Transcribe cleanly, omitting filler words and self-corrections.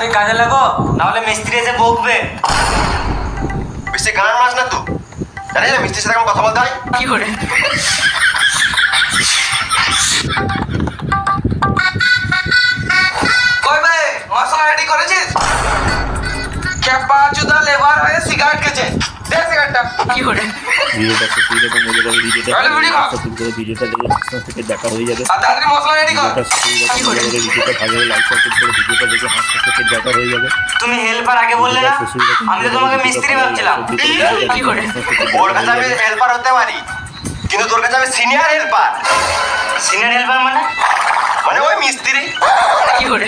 তাড়াতাড়ি কাজে লাগো, নাহলে মিস্ত্রি এসে বকবে। বেশি গান মাস না তো, জানিস না মিস্ত্রির সাথে কেমন কথা বলতে হয়। কি করে কই বে মশলা রেডি করেছিস? ক্যাপা চুদা লেবার হয়ে সিগারেট খেছে, দে সিগারেটটা। কি করে ভিডিওটা শেষ হয়ে যাবে, মজা পাবে ভিডিওটা, তাহলে ভিডিও কর। সাবস্ক্রাইব করে ভিডিওটা দেখে হাসতে হাসতে দেখা হয়ে যাবে। আর তাড়াতাড়ি মশলা রেডি কর। ভিডিওটা শেষ হয়ে যাবে, মজা পাবে ভিডিওটা, ভালো লাগে লাইক সাবস্ক্রাইব করে ভিডিওটা দেখে হাসতে হাসতে দেখা হয়ে যাবে। তুমি হেল্পার আগে বললে না, আমি তো তোমাকে মিস্ত্রি ভাবছিলাম। কি করে ওর কাছে আমি হেল্পার হতে পারি, কিন্তু তোর কাছে আমি সিনিয়র হেল্পার। সিনিয়র হেল্পার মানে? মানে ওই মিস্ত্রি। কি করে